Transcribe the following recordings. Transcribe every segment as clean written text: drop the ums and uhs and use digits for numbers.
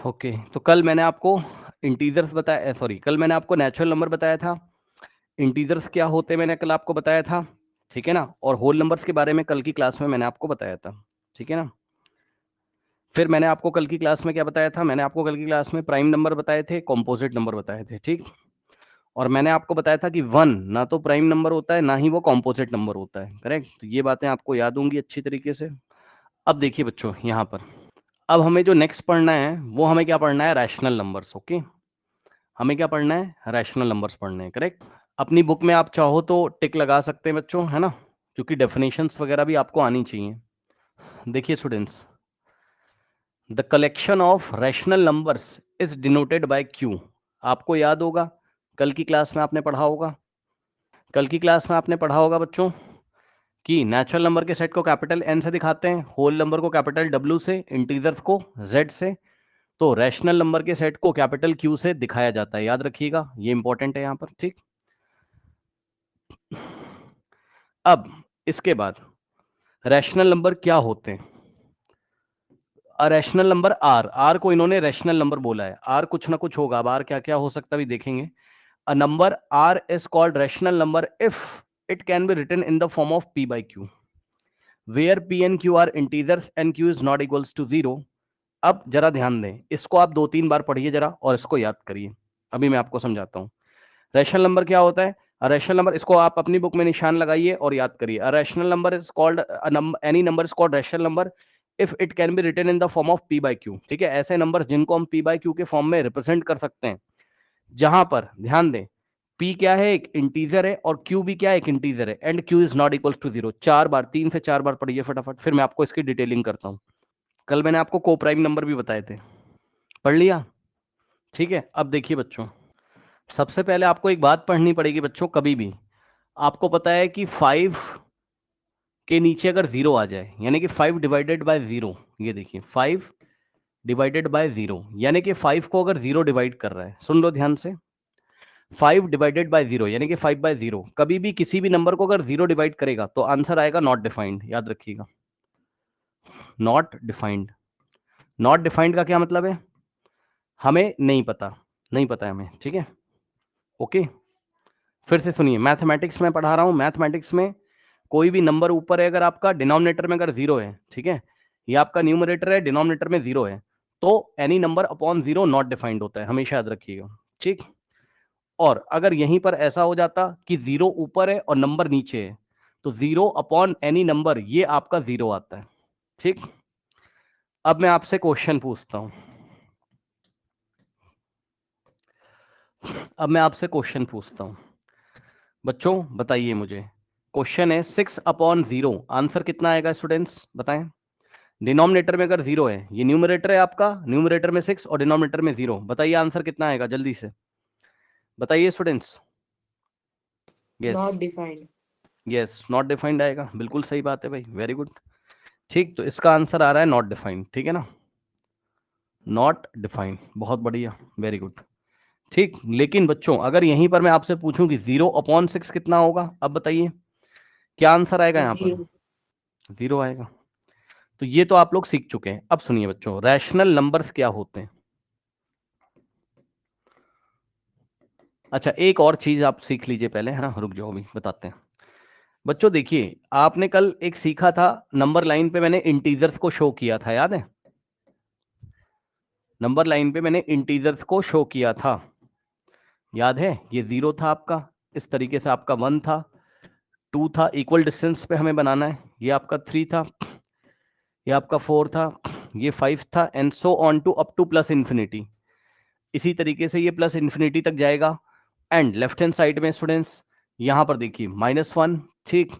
Okay, तो कल मैंने आपको इंटीजर्स बताया, सॉरी कल मैंने आपको नेचुरल नंबर बताया था, इंटीजर्स क्या होते हैं मैंने कल आपको बताया था, ठीक है ना। और होल नंबर्स के बारे में कल की क्लास में मैंने आपको बताया था, ठीक है ना। फिर मैंने आपको कल की क्लास में क्या बताया था, मैंने आपको कल की क्लास में प्राइम नंबर बताए थे, कॉम्पोजिट नंबर बताए थे, ठीक। और मैंने आपको बताया था कि 1 ना तो प्राइम नंबर होता है ना ही वो कॉम्पोजिट नंबर होता है, करेक्ट। तो ये बातें आपको याद होंगी अच्छी तरीके से। अब देखिए बच्चों यहाँ पर, अब हमें जो नेक्स्ट पढ़ना है वो हमें क्या पढ़ना है, रैशनल नंबर्स। ओके, हमें क्या पढ़ना है, रैशनल नंबर्स पढ़ने हैं, करेक्ट। अपनी बुक में आप चाहो तो टिक लगा सकते हैं बच्चों, है ना, क्योंकि डेफिनेशंस वगैरह भी आपको आनी चाहिए। देखिए students, the collection of rational numbers is denoted by Q. आपको याद होगा, कल की क्लास में आपने पढ़ा होगा, कल की क्लास में आपने पढ़ा होगा बच्चों कि नेचुरल नंबर के सेट को कैपिटल एन से दिखाते हैं, होल नंबर को कैपिटल डब्ल्यू से, इंटीजर्स को जेड से। तो रैशनल नंबर के सेट को कैपिटल क्यू से दिखाया जाता है, याद रखिएगा, ये इंपॉर्टेंट है यहाँ पर, ठीक। अब इसके बाद रैशनल नंबर क्या होते हैं, रैशनल नंबर आर को इन्होंने रैशनल नंबर बोला है, आर कुछ ना कुछ होगा, अब आर क्या क्या हो सकता है भी देखेंगे। A number R is called rational number if it can be written in the form of P by Q, where P and Q are integers and Q is not equals to zero. अब जरा ध्यान दें, इसको आप 2-3 बार पढ़िए जरा और इसको याद करिए, अभी मैं आपको समझाता हूँ। रैशनल नंबर क्या होता है, रैशनल नंबर, इसको आप अपनी बुक में निशान लगाइए और याद करिए। Rational number is called, any number is called rational number if it can be written in the form of P by Q, ठीक है। ऐसे नंबर जिनको हम पी बाई क्यू के फॉर्म में रिप्रेजेंट कर सकते हैं, जहां पर ध्यान दें, p क्या है, एक इंटीजर है, और q भी क्या है, एक इंटीजर है, and q is not equal to zero. 4 बार, 3 से 4 बार पढ़िए फटाफट, फिर मैं आपको इसकी डिटेलिंग करता हूं। कल मैंने आपको को प्राइम नंबर भी बताए थे, पढ़ लिया, ठीक है। अब देखिए बच्चों, सबसे पहले आपको एक बात पढ़नी पड़ेगी बच्चों, कभी भी आपको पता है कि 5 के नीचे अगर जीरो आ जाए, यानी कि 5 डिवाइडेड बाय जीरो, ये देखिए 5 डिवाइडेड बाय जीरो, यानी कि 5 को अगर जीरो डिवाइड कर रहा है, सुन लो ध्यान से, 5 डिवाइडेड बाय जीरो यानी कि 5 बाय जीरो, कभी भी किसी भी नंबर को अगर जीरो डिवाइड करेगा तो आंसर आएगा नॉट डिफाइंड, याद रखिएगा, नॉट डिफाइंड। नॉट डिफाइंड का क्या मतलब है, हमें नहीं पता, नहीं पता है हमें, ठीक है। ओके, फिर से सुनिए, मैथमेटिक्स में पढ़ा रहा हूं, मैथमेटिक्स में कोई भी नंबर ऊपर है अगर आपका, डिनोमिनेटर में अगर जीरो है, ठीक है, ये आपका न्यूमरेटर है, डिनोमिनेटर में जीरो है, तो any number upon zero not defined होता है, हमेशा याद रखिएगा, ठीक। और अगर यहीं पर ऐसा हो जाता कि जीरो ऊपर है और नंबर नीचे है, तो जीरो अपॉन एनी नंबर ये आपका जीरो आता है, ठीक। अब मैं आपसे क्वेश्चन पूछता हूं, अब मैं आपसे क्वेश्चन पूछता हूं बच्चों, बताइए मुझे, क्वेश्चन है 6 अपॉन जीरो, आंसर कितना आएगा स्टूडेंट्स बताएं। डिनोमिनेटर में अगर जीरो है, ये न्यूमरेटर है आपका, न्यूमरेटर में 6 और डिनोमिनेटर में जीरो, बताइए आंसर कितना आएगा, जल्दी से बताइए students. Yes, not defined. Yes not defined आएगा, बिल्कुल सही बात है भाई, वेरी गुड, ठीक। तो इसका आंसर आ रहा है नॉट डिफाइंड, ठीक है ना, नॉट डिफाइंड, बहुत बढ़िया, वेरी गुड, ठीक। लेकिन बच्चों अगर यहीं पर मैं आपसे पूछूं कि 0/6 कितना होगा, अब बताइए क्या आंसर आएगा यहाँ पर, जीरो। जीरो आएगा। तो ये तो आप लोग सीख चुके हैं। अब सुनिए बच्चों, रैशनल नंबर्स क्या होते हैं। अच्छा, एक और चीज आप सीख लीजिए पहले, है ना, रुक जाओ अभी बताते हैं। बच्चों देखिए, आपने कल एक सीखा था, नंबर लाइन पे मैंने इंटीजर्स को शो किया था, याद है, नंबर लाइन पे मैंने इंटीजर्स को शो किया था, याद है, ये जीरो था आपका, इस तरीके से आपका 1 था, 2 था, इक्वल डिस्टेंस पे हमें बनाना है, ये आपका 3 था, ये आपका 4 था, ये 5 था, and so on to up to plus infinity. इसी तरीके से ये प्लस इन्फिनिटी तक जाएगा। एंड लेफ्ट हैंड साइड में स्टूडेंट्स यहां पर देखिए -1, ठीक,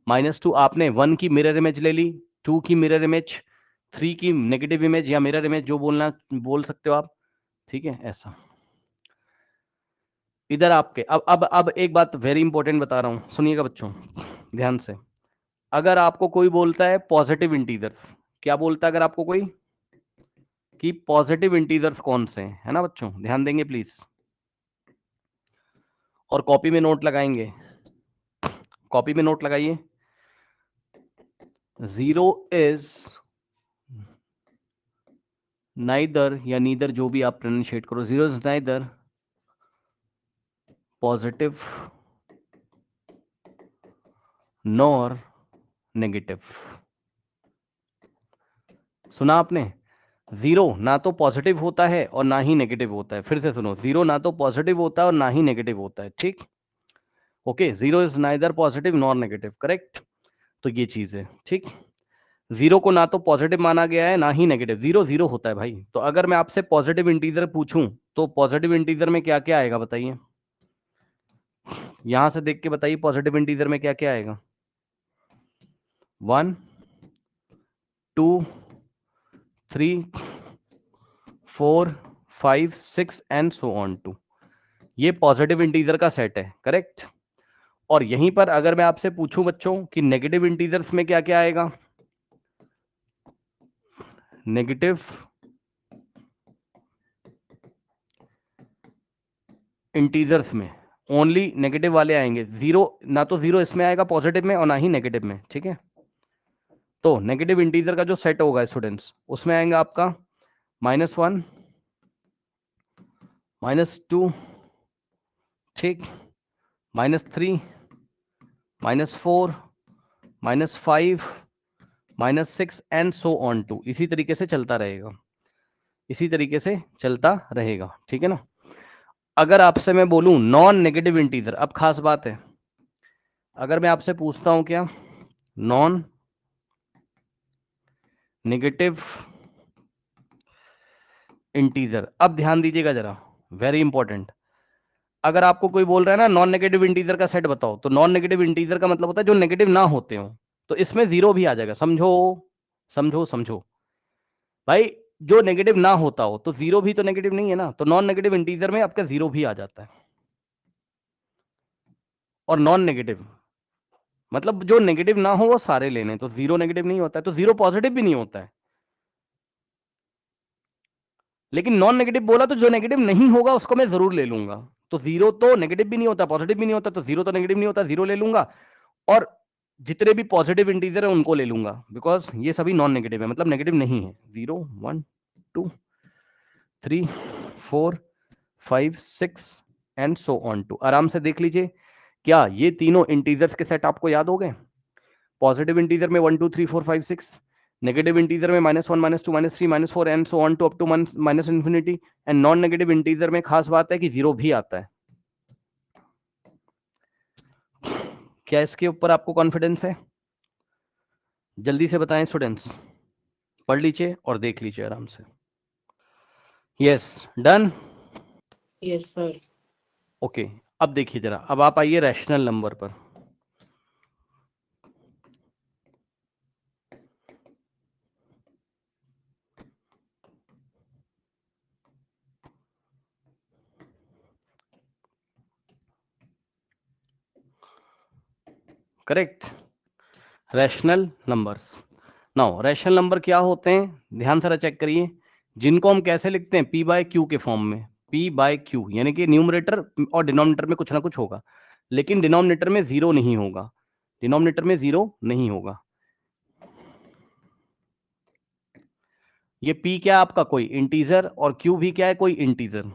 -2, आपने 1 की मिरर इमेज ले ली, 2 की मिरर इमेज, 3 की नेगेटिव इमेज या मिरर इमेज, जो बोलना बोल सकते हो आप, ठीक है, ऐसा। इधर आपके, अब एक बात वेरी इंपॉर्टेंट बता रहा हूं, सुनिएगा बच्चों ध्यान से। अगर आपको कोई बोलता है पॉजिटिव इंटीजर्स, क्या बोलता है अगर आपको कोई, कि पॉजिटिव इंटीजर्स कौन से हैं, है ना बच्चों, ध्यान देंगे प्लीज, और कॉपी में नोट लगाएंगे, कॉपी में नोट लगाइए। 0 इज नाइदर या नीदर, जो भी आप प्रोनाउंशिएट करो, zero is neither positive nor negative. सुना आपने? जीरो ना तो पॉजिटिव होता है और ना ही नेगेटिव होता है। फिर से सुनो, जीरो ना तो पॉजिटिव होता है और ना ही नेगेटिव होता है। ठीक, okay, zero is neither positive nor negative, correct. तो ये चीज है, ठीक। जीरो को ना तो पॉजिटिव माना गया है ना ही नेगेटिव, जीरो जीरो होता है भाई। तो अगर मैं आपसे पॉजिटिव इंटीजर पूछूं तो पॉजिटिव इंटीजर में क्या क्या आएगा बताइए, यहां से देख के बताइए पॉजिटिव इंटीजर में क्या क्या आएगा। 1 2 3 4 5 6 एंड सो ऑन टू, ये पॉजिटिव इंटीजर का सेट है, करेक्ट। और यहीं पर अगर मैं आपसे पूछूं बच्चों कि नेगेटिव इंटीजर्स में क्या क्या आएगा, नेगेटिव इंटीजर्स में ओनली नेगेटिव वाले आएंगे। जीरो ना तो जीरो इसमें आएगा पॉजिटिव में और ना ही नेगेटिव में, ठीक है। तो नेगेटिव इंटीजर का जो सेट होगा स्टूडेंट्स, उसमें आएगा आपका -1 -2, ठीक, -3 -4 -5 -6 एंड सो ऑन टू। इसी तरीके से चलता रहेगा, इसी तरीके से चलता रहेगा, ठीक है ना। अगर आपसे मैं बोलूं नॉन नेगेटिव इंटीजर, अब खास बात है, अगर मैं आपसे पूछता हूं क्या नॉन नेगेटिव इंटीजर, अब ध्यान दीजिएगा जरा, वेरी इंपॉर्टेंट। अगर आपको कोई बोल रहा है ना नॉन नेगेटिव इंटीजर का सेट बताओ, तो नॉन नेगेटिव इंटीजर का मतलब होता है जो नेगेटिव ना होते हो। तो इसमें जीरो भी आ जाएगा, समझो समझो समझो भाई। जो नेगेटिव ना होता हो तो जीरो भी तो नेगेटिव नहीं है ना, तो नॉन नेगेटिव इंटीजर में आपका जीरो भी आ जाता है। और नॉन नेगेटिव मतलब जो नेगेटिव ना हो वो सारे लेने, तो जीरो नेगेटिव नहीं होता है, तो जीरो पॉजिटिव भी नहीं होता है। लेकिन नॉन नेगेटिव बोला तो जो नेगेटिव नहीं होगा उसको मैं जरूर ले लूंगा। तो जीरो तो नेगेटिव भी नहीं होता, पॉजिटिव भी नहीं होता, तो जीरो तो नेगेटिव नहीं होता, जीरो ले लूंगा। और जितने भी पॉजिटिव इंटीजर है उनको ले लूंगा, बिकॉज ये सभी नॉन नेगेटिव है, मतलब नेगेटिव नहीं है। 0 1 2 3 4 5 6 एंड सो ऑन टू। आराम से देख लीजिए, क्या ये तीनों इंटीजर्स के सेट आपको याद हो गए? पॉजिटिव इंटीजर में 1 2 3 4 5 6, नेगेटिव इंटीजर में -1 -2 -3 -4 and so on to up to minus infinity. And non negative integer में खास बात है कि जीरो भी आता है। क्या इसके ऊपर आपको कॉन्फिडेंस है? जल्दी से बताएं स्टूडेंट्स, पढ़ लीजिए और देख लीजिए आराम से। Yes, done. Yes sir. Okay, अब देखिए जरा, अब आप आइए रैशनल नंबर पर। Correct, rational numbers. Now rational number क्या होते हैं, ध्यान से चेक करिए। जिनको हम कैसे लिखते हैं, पी बाय क्यू के फॉर्म में। पी बाय क्यू यानी कि न्यूमरेटर और डिनोमिनेटर में कुछ ना कुछ होगा, लेकिन डिनोमिनेटर में जीरो नहीं होगा, डिनोमिनेटर में जीरो नहीं होगा। ये पी क्या है आपका, कोई इंटीजर, और क्यू भी क्या है, कोई इंटीजर,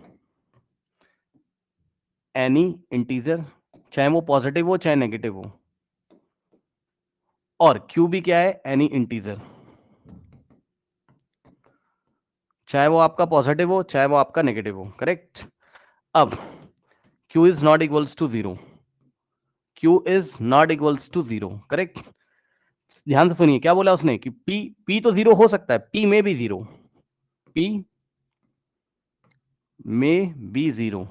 एनी इंटीजर, चाहे वो पॉजिटिव हो चाहे नेगेटिव हो। और क्यू भी क्या है, एनी इंटीजर, चाहे वो आपका पॉजिटिव हो चाहे वो आपका नेगेटिव हो, करेक्ट। अब q is not equals to zero, q is not equals to zero, correct. ध्यान से सुनिए क्या बोला उसने कि p तो जीरो हो सकता है, p में भी जीरो, p में भी जीरो,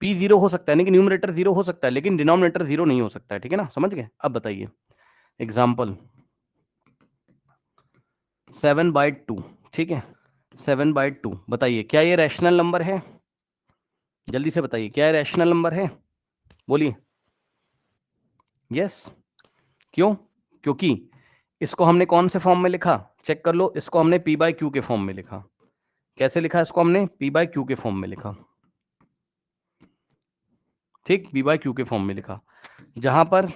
p जीरो हो सकता है, यानी कि न्यूमरेटर जीरो हो सकता है लेकिन डिनोमिनेटर जीरो नहीं हो सकता है, ठीक है ना, समझ गए। अब बताइए एग्जाम्पल 7/2, ठीक है, 7/2, बताइए क्या ये रैशनल नंबर है? जल्दी से बताइए क्या ये रैशनल नंबर है, बोलिए। यस, क्यों? क्योंकि इसको हमने कौन से फॉर्म में लिखा, चेक कर लो, इसको हमने p बाय क्यू के फॉर्म में लिखा। कैसे लिखा इसको हमने, p बाय क्यू के फॉर्म में लिखा, ठीक, p बाय क्यू के फॉर्म में लिखा, जहां पर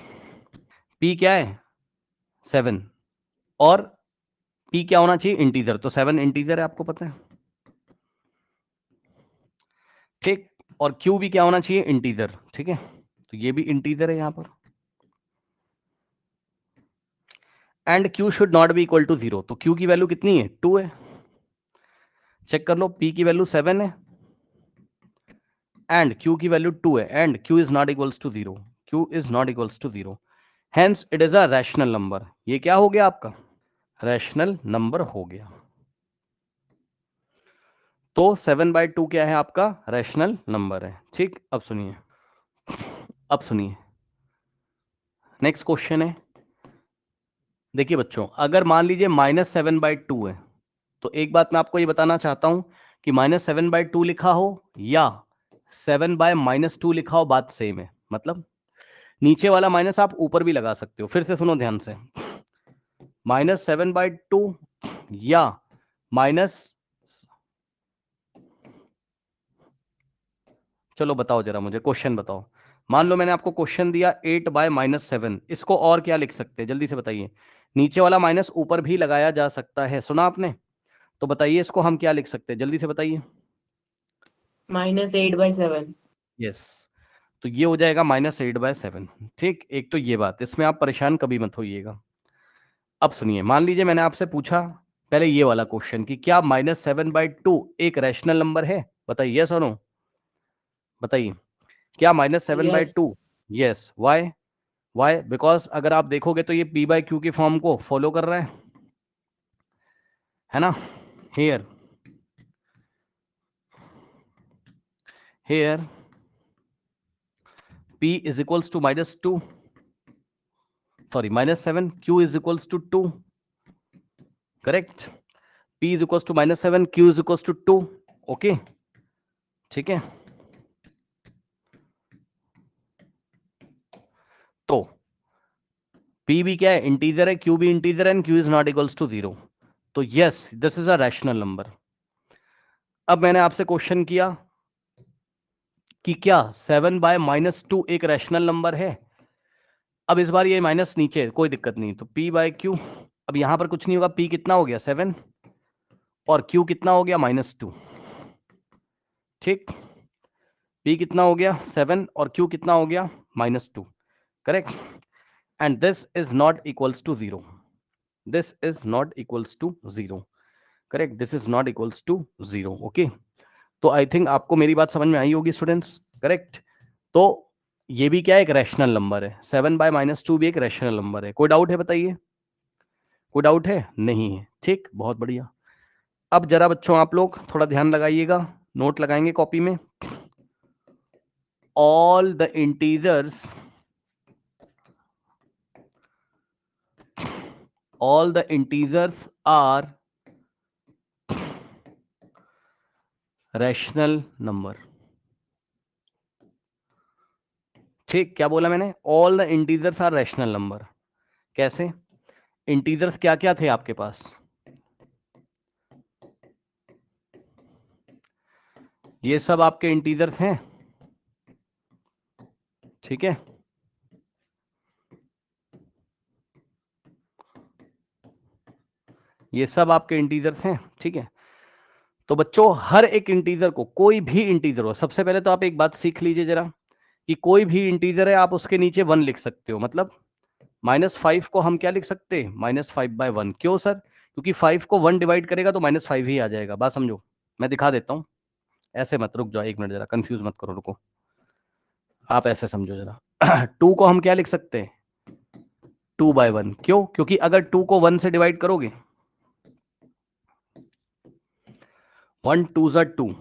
p क्या है 7 और p क्या होना चाहिए, इंटीजर, तो 7 इंटीजर है, आपको पता है, ठीक। और q भी क्या होना चाहिए, इंटीजर, ठीक है, तो ये भी इंटीजर है यहां पर। And q should not be equal to 0, तो q की वैल्यू कितनी है, 2 है। चेक कर लो, p की वैल्यू 7 है एंड q की वैल्यू 2 है, and q is not equals to 0, q is not equals to 0, hence it is a rational number. ये क्या हो गया आपका, रैशनल नंबर हो गया। तो 7/2 क्या है आपका, रैशनल नंबर है, ठीक। अब सुनिए, अब सुनिए, नेक्स्ट क्वेश्चन है। देखिए बच्चों, अगर मान लीजिए -7/2 है, तो एक बात मैं आपको ये बताना चाहता हूं कि -7/2 लिखा हो या 7/-2 लिखा हो, बात सेम है। मतलब नीचे वाला माइनस आप ऊपर भी लगा सकते हो। फिर से सुनो ध्यान से, -7/2 या माइनस, चलो बताओ जरा मुझे, क्वेश्चन बताओ। मान लो मैंने आपको क्वेश्चन दिया 8/-7, इसको और क्या लिख सकते हैं, जल्दी से बताइए। नीचे वाला माइनस ऊपर भी लगाया जा सकता है, सुना आपने? तो बताइए इसको हम क्या लिख सकते हैं, जल्दी से बताइए। -8/7। यस, तो ये हो जाएगा -8/7, ठीक। एक तो ये बात, इसमें आप परेशान कभी मत होइएगा। अब सुनिए, मान लीजिए मैंने आपसे पूछा पहले ये वाला क्वेश्चन कि क्या -7/2 एक रैशनल नंबर है, बताइए यस और नो, बताइए क्या Yes. -7/2, yes, why, why, because अगर आप देखोगे तो ये p/q की फॉर्म को फॉलो कर रहा है ना। Here, here p is equals to -2, sorry -7, q is equals to 2, correct. p is equals to -7, q is equals to 2, okay, ठीक है। तो p भी क्या है, इंटीजर है, q भी इंटीजर है, and q is not equals to 0, तो yes this is a rational number. अब मैंने आपसे क्वेश्चन किया कि क्या 7/-2 एक रैशनल नंबर है। अब इस बार ये माइनस नीचे, कोई दिक्कत नहीं, तो p/q, अब यहां पर कुछ नहीं होगा, p कितना हो गया 7 और q कितना हो गया -2, ठीक। p कितना हो गया 7 और q कितना हो गया -2, correct. And this is not equals to 0, this is not equals to 0, correct, this is not equals to 0, okay. तो आई थिंक आपको मेरी बात समझ में आई होगी स्टूडेंट्स, करेक्ट। तो ये भी क्या है, एक रैशनल नंबर है, 7/-2 भी एक रैशनल नंबर है। कोई डाउट है बताइए, कोई डाउट है, नहीं है, ठीक, बहुत बढ़िया। अब जरा बच्चों आप लोग थोड़ा ध्यान लगाइएगा, नोट लगाएंगे कॉपी में। All the integers, all the integers are rational number, ठीक। क्या बोला मैंने, all the integers are rational number। कैसे, इंटीजर्स क्या क्या थे आपके पास, ये सब आपके इंटीजर्स हैं, ठीक है। ये सब आपके इंटीजर्स हैं, ठीक है। तो बच्चों हर एक इंटीजर को, कोई भी इंटीजर हो, सबसे पहले तो आप एक बात सीख लीजिए जरा कि कोई भी इंटीजर है आप उसके नीचे 1 लिख सकते हो। मतलब -5 को हम क्या लिख सकते हैं, -5/1। क्यों सर, क्योंकि 5 को 1 डिवाइड करेगा तो -5 ही आ जाएगा। बात समझो, मैं दिखा देता हूँ, ऐसे मत, रुक जाओ एक मिनट जरा, कंफ्यूज मत करो, रुको, आप ऐसे समझो जरा। 2 को हम क्या लिख सकते हैं, 2/1। क्यों, क्योंकि अगर 2 को 1 से डिवाइड करोगे, 1 2 2,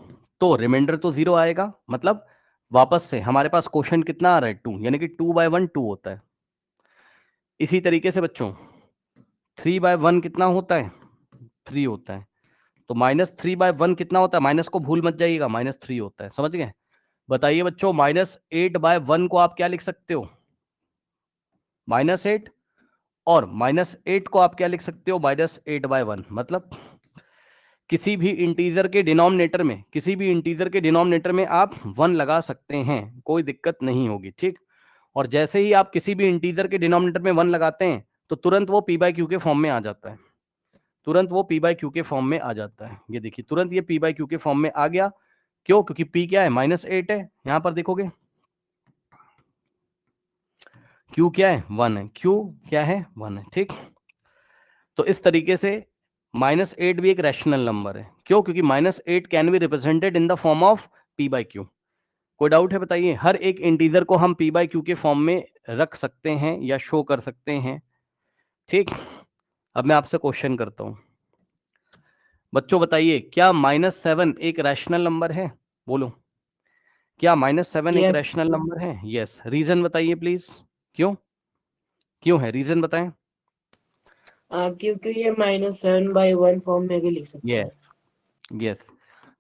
तो रिमाइंडर तो 0 आएगा। मतलब वापस से हमारे पास क्वेश्चन कितना आ रहा है, 2, यानी कि 2/1 2 होता है। इसी तरीके से बच्चों 3/1 कितना होता है, 3 होता है। तो -3/1 कितना होता है, माइनस को भूल मत जाइएगा, -3 होता है, समझ गए। बताइए बच्चों, -8/1 को आप क्या लिख सकते हो, -8, और -8 को आप क्या लिख सकते हो, -8/1। मतलब किसी भी इंटीजर के डिनोमिनेटर में, किसी भी इंटीजर के डिनोमिनेटर में आप 1 लगा सकते हैं, कोई दिक्कत नहीं होगी, ठीक। और जैसे ही आप किसी भी इंटीजर के डिनोमिनेटर में 1 लगाते हैं तो तुरंत वो p/q के फॉर्म में आ जाता है। तुरंत वो p बाई क्यू के फॉर्म में आ जाता है। ये देखिए तुरंत ये p बाई क्यू के फॉर्म में आ गया। क्यों? क्योंकि p क्या है, -8 है। यहां पर देखोगे q क्या है, 1 है। q क्या है, 1 है। ठीक, तो इस तरीके से -8 भी एक रैशनल नंबर है। क्यों? क्योंकि -8 can be represented in the form of p by Q. कोई डाउट है बताइए? हर एक इंटीजर को हम p बाई क्यू के फॉर्म में रख सकते हैं या शो कर सकते हैं। ठीक, अब मैं आपसे क्वेश्चन करता हूं। बच्चों बताइए, क्या -7 एक रैशनल नंबर है? बोलो, क्या -7 एक Yes. रैशनल नंबर है? यस। रीजन बताइए प्लीज, क्यों? क्यों है, रीजन बताएं। क्योंकि ये -7/1 फॉर्म में भी लिख सकते ये हैं। Yes,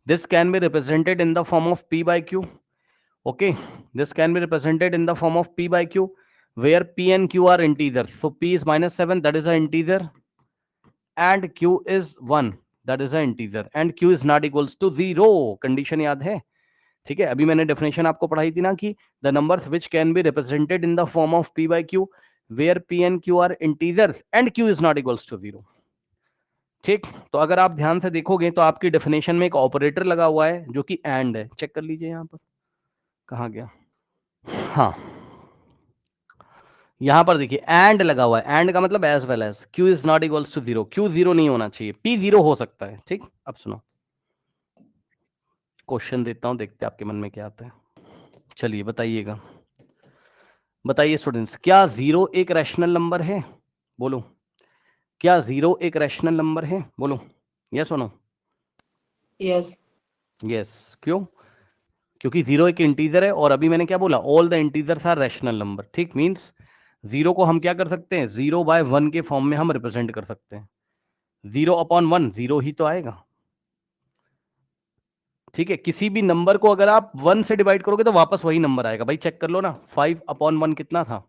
this can be represented in the form of p by q. Okay, this can be represented in the form of p by q, where p and q are integers. So p is -7, that is an integer, and q is 1, that is an integer, and q is not equals to 0. Condition याद है? ठीक है, अभी मैंने definition आपको पढ़ाई थी ना कि the numbers which can be represented in the form of p by q, where p and q are integers and q is not equals to 0. ठीक, तो अगर आप ध्यान से देखोगे तो आपकी डेफिनेशन में एक ऑपरेटर लगा हुआ है जो कि एंड है। चेक कर लीजिए यहाँ पर, कहाँ गया? हाँ, यहाँ पर देखिए एंड लगा हुआ है। एंड का मतलब as well as, q is not equals to 0। q 0 नहीं होना चाहिए, p 0 हो सकता है। ठीक, अब सुनो क्वेश्चन देता हूँ, देखते हैं आपके मन में क्या आता है। चलिए बताइएगा, बताइए स्टूडेंट्स, क्या 0 एक रैशनल नंबर है? बोलो, क्या 0 एक रैशनल नंबर है? बोलो, यस और नो? Yes. यस। क्यों? क्योंकि 0 एक इंटीजर है, और अभी मैंने क्या बोला, all the integers are rational number. ठीक, मींस 0 को हम क्या कर सकते हैं, 0/1 के फॉर्म में हम रिप्रेजेंट कर सकते हैं। 0/1 0 ही तो आएगा। ठीक है, किसी भी नंबर को अगर आप 1 से डिवाइड करोगे तो वापस वही नंबर आएगा। भाई चेक कर लो ना, 5/1 कितना था,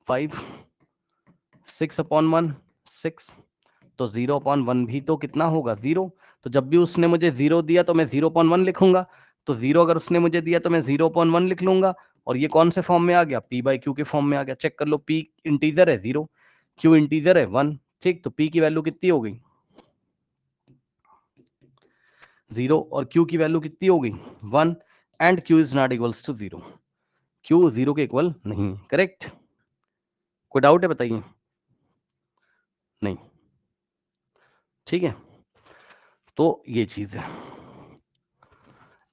5। 6/1 6, तो 0/1 भी तो कितना होगा, 0। तो जब भी उसने मुझे 0 दिया तो मैं 0/1 लिखूंगा, तो 0 अगर उसने मुझे दिया तो मैं 0/1 लिख लूंगा। और ये कौन से फॉर्म में आ गया, p बाई क्यू के फॉर्म में आ गया। चेक कर लो, p इंटीजर है 0, q इंटीजर है 1। ठीक, तो p की वैल्यू कितनी हो गई, 0, और q की वैल्यू कितनी हो गई, 1, and q is not equals to 0। q 0 के इक्वल नहीं। करेक्ट? कोई डाउट है बताइए? नहीं? ठीक है, तो ये चीज है,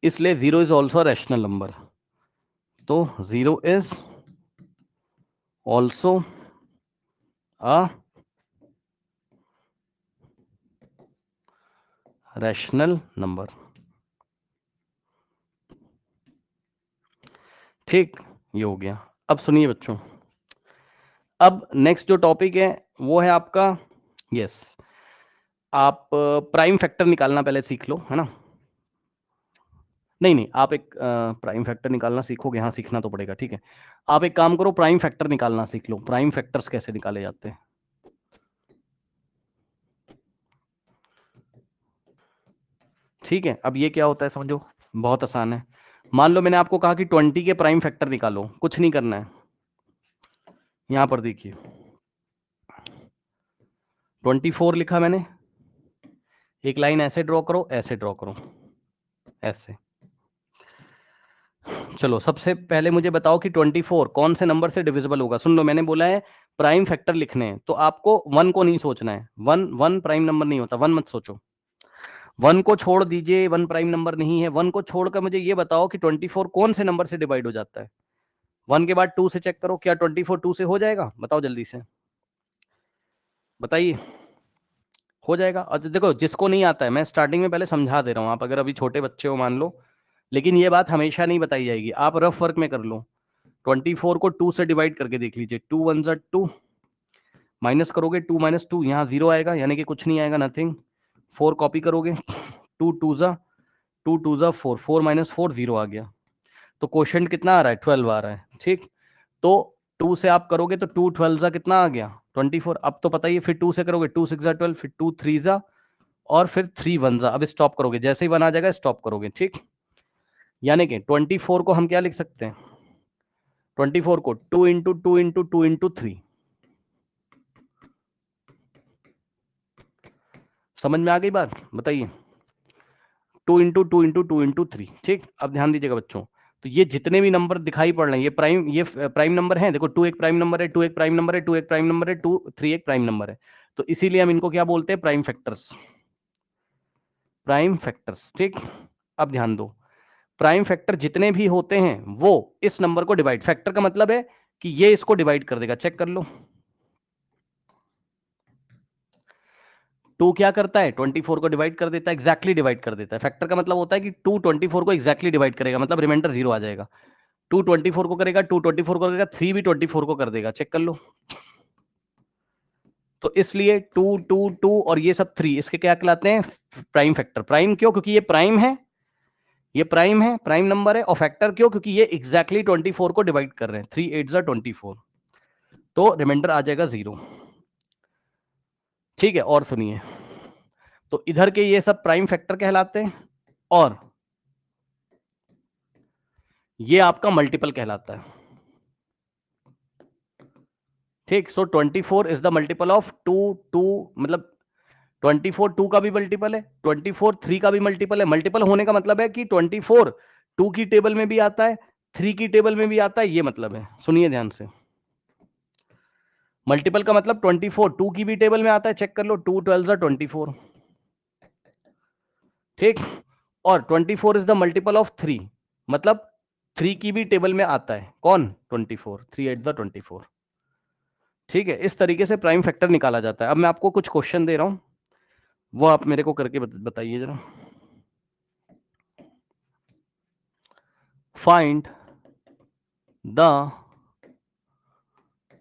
इसलिए 0 इज ऑल्सो रैशनल नंबर। तो 0 is also a rational number. ठीक, ये हो गया। अब सुनिए बच्चों, अब नेक्स्ट जो टॉपिक है वो है आपका, यस, आप प्राइम फैक्टर निकालना पहले सीख लो, है ना? नहीं नहीं, आप एक प्राइम फैक्टर निकालना सीखोगे, हाँ सीखना तो पड़ेगा। ठीक है, आप एक काम करो, प्राइम फैक्टर निकालना सीख लो। प्राइम फैक्टर्स कैसे निकाले जाते हैं? ठीक है, अब ये क्या होता है समझो, बहुत आसान है। मान लो मैंने आपको कहा कि 20 के प्राइम फैक्टर निकालो, कुछ नहीं करना है। यहां पर देखिए 24 लिखा मैंने, एक लाइन ऐसे ड्रॉ करो, ऐसे ड्रॉ करो, ऐसे। चलो सबसे पहले मुझे बताओ कि 24 कौन से नंबर से डिविजिबल होगा। सुन लो, मैंने बोला है प्राइम फैक्टर लिखने हैं, तो आपको 1 को नहीं सोचना है। 1 प्राइम नंबर नहीं होता, 1 मत सोचो। 1 को छोड़ दीजिए, 1 प्राइम नंबर नहीं है। 1 को छोड़कर मुझे ये बताओ कि 24 कौन से नंबर से डिवाइड हो जाता है। 1 के बाद 2 से चेक करो, क्या 24 2 से हो जाएगा? बताओ जल्दी से, बताइए। हो जाएगा। और देखो, जिसको नहीं आता है, मैं स्टार्टिंग में पहले समझा दे रहा हूँ, आप अगर अभी छोटे बच्चे हो मान लो, लेकिन ये बात हमेशा नहीं बताई जाएगी, आप रफ वर्क में कर लो। 24 को 2 से डिवाइड करके देख लीजिए, 2 1 ज़ा 2, माइनस करोगे 2 - 2, यहाँ 0 आएगा, यानी कि कुछ नहीं आएगा, नथिंग। 4 कॉपी करोगे, 2 2 ज़ा 4, 4 - 4 0 आ गया। तो क्वोशंट कितना आ रहा है, 12 आ रहा है। ठीक, तो 2 से आप करोगे तो 2 12 ज़ा कितना आ गया, 24। अब तो पता ही है, फिर 2 से करोगे, 2 6 ज़ा 12, फिर 2 3 ज़ा, और फिर 3 1 ज़ा। अब स्टॉप करोगे, जैसे ही 1 आ जाएगा स्टॉप करोगे। ठीक, यानी कि 24 को हम क्या लिख सकते हैं, 24 को 2 × 2 × 2 × 3, समझ में आ गई बात? बताइए। 2 इंटू 2 इंटू 2 इंटू 3। ठीक, अब ध्यान दीजिएगा बच्चों, तो ये जितने भी नंबर दिखाई पड़ रहे हैं ये प्राइम नंबर है। देखो 2 एक प्राइम नंबर है, 2 एक प्राइम नंबर है, 2 एक प्राइम नंबर है, 2 3 एक प्राइम नंबर है। तो इसीलिए हम इनको क्या बोलते हैं? Prime factors. Prime factors. ठीक, अब ध्यान दो, प्राइम फैक्टर जितने भी होते हैं वो इस नंबर को डिवाइड, फैक्टर का मतलब है कि ये इसको डिवाइड कर देगा। चेक कर लो, 2 क्या करता है? 24 को डिवाइड कर देता है, एग्जैक्टली डिवाइड कर देता है। फैक्टर का मतलब होता है कि 2 24 को एग्जैक्टली डिवाइड करेगा, मतलब रिमाइंडर 0 आ जाएगा। 2 24 को करेगा, 2 24 को करेगा, 3 भी 24 को कर देगा। चेक कर लो। तो इसलिए 2 2 2 और ये सब 3 इसके क्या कहलाते हैं? Prime factor. प्राइम क्यों? क्योंकि ये प्राइम है, ये प्राइम है, प्राइम नंबर है। और फैक्टर क्यों? क्योंकि ये एग्जैक्टली 24 को डिवाइड कर रहे हैं। 3 8 24, तो रिमाइंडर आ जाएगा 0। ठीक है, और सुनिए, तो इधर के ये सब प्राइम फैक्टर कहलाते हैं और ये आपका मल्टीपल कहलाता है। ठीक, सो 24 इज द मल्टीपल ऑफ 2 2, मतलब 24 2 का भी मल्टीपल है, 24 3 का भी मल्टीपल है। मल्टीपल होने का मतलब है कि 24 2 की टेबल में भी आता है, 3 की टेबल में भी आता है, ये मतलब है। सुनिए ध्यान से, मल्टीपल का मतलब 24 2 की भी टेबल में आता है। चेक कर लो, 2 12 24। ठीक, और 24 इज द मल्टीपल ऑफ 3, मतलब 3 की भी टेबल में आता है। कौन? 24। 3 8 24। ठीक है, इस तरीके से प्राइम फैक्टर निकाला जाता है। अब मैं आपको कुछ क्वेश्चन दे रहा हूं, वो आप मेरे को करके बताइए जरा। Find the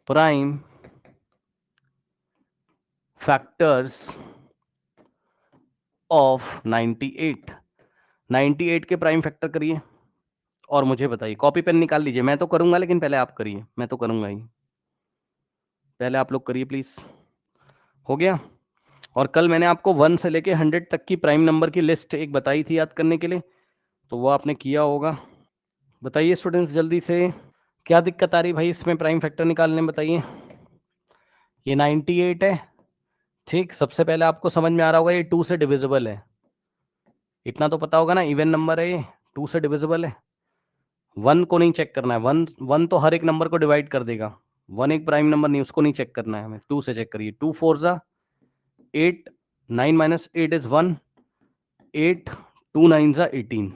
prime factors of 98। 98 के प्राइम फैक्टर करिए और मुझे बताइए। कॉपी पेन निकाल लीजिए, मैं तो करूंगा लेकिन पहले आप करिए, मैं तो करूंगा ही, पहले आप लोग करिए प्लीज। हो गया? और कल मैंने आपको 1 से लेके 100 तक की प्राइम नंबर की लिस्ट एक बताई थी याद करने के लिए, तो वो आपने किया होगा। बताइए स्टूडेंट्स जल्दी से, क्या दिक्कत आ रही भाई इसमें प्राइम फैक्टर निकालने में? बताइए। ये 98 है। ठीक, सबसे पहले आपको समझ में आ रहा होगा ये 2 से डिविजिबल है, इतना तो पता होगा ना, इवन नंबर है ये, 2 से डिविजिबल है। 1 को नहीं चेक करना है, 1 1 तो हर एक नंबर को डिवाइड कर देगा, 1 एक प्राइम नंबर नहीं, उसको नहीं चेक करना है हमें। 2 से चेक करिए, 2 4 जा 8, 9 माइनस 8 इज 1, 8 2 9 जा 18,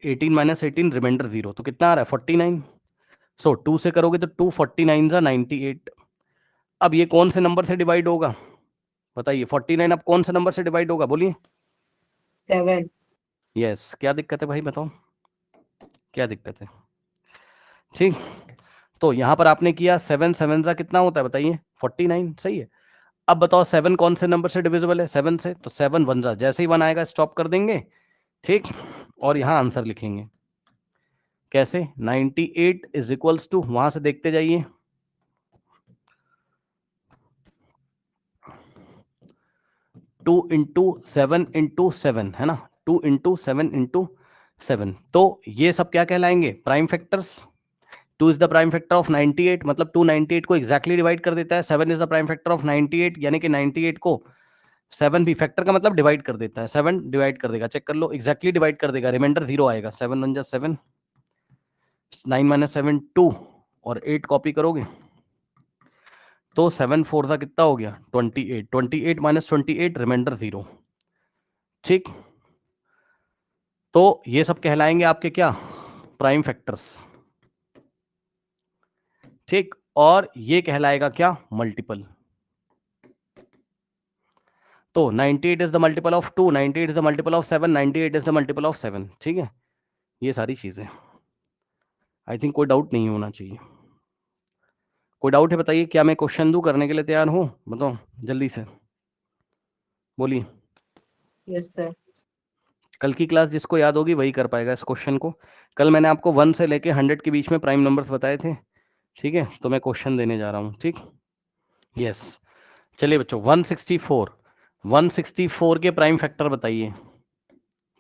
18 माइनस 18 रिमाइंडर 0, तो कितना आ रहा है? 49। सो 2 से करोगे तो 2 49 जा 98। अब ये कौन से नंबर से डिवाइड होगा? बताइए, 49 अब कौन से नंबर से डिवाइड होगा? बोलिए। 7। यस, क्या दिक्कत है भाई बताओ, क्या दिक्कत है? ठीक, तो यहां पर आपने किया 7 7 जा कितना होता है बताइए? 49, सही है। अब बताओ 7 कौन से नंबर से डिविजिबल है? 7 से, तो 7 1 जा, जैसे ही 1 आएगा स्टॉप कर देंगे। ठीक, और यहां आंसर लिखेंगे कैसे? 98 इज इक्वल्स टू, वहां से देखते जाइए, 2 इंटू 7 इंटू 7 है ना, 2 इंटू 7 इंटू 7। तो ये सब क्या कहलाएंगे? Prime factors. 2 is the prime factor of 98, मतलब 2 98 को एग्जैक्टली डिवाइड कर देता है। 7 is the prime factor of 98, यानी कि 98 को 7 भी फैक्टर का मतलब डिवाइड कर देता है, 7 डिवाइड कर देगा। चेक कर लो, एग्जैक्टली डिवाइड कर देगा, रिमाइंडर 0 आएगा। 7 1 जा 7, 9 माइनस 7 2, और 8 कॉपी करोगे तो 7 4 का कितना हो गया? 28, 28 माइनस 28 रिमाइंडर 0। ठीक, तो ये सब कहलाएंगे आपके क्या? Prime factors. ठीक, और ये कहलाएगा क्या? मल्टीपल। तो 98 is the multiple of 2, 98 is the multiple of 7, 98 is the multiple of 7। ठीक है, ये सारी चीजें, आई थिंक कोई डाउट नहीं होना चाहिए। कोई डाउट है बताइए, क्या मैं क्वेश्चन दूं? करने के लिए तैयार हूं? बताओ जल्दी से, बोलिए। Yes sir. कल की क्लास जिसको याद होगी वही कर पाएगा इस क्वेश्चन को। कल मैंने आपको 1 से लेके 100 के बीच में प्राइम नंबर्स बताए थे। ठीक है, तो मैं क्वेश्चन देने जा रहा हूँ। ठीक, यस, चलिए बच्चों, 164, 164 के प्राइम फैक्टर बताइए।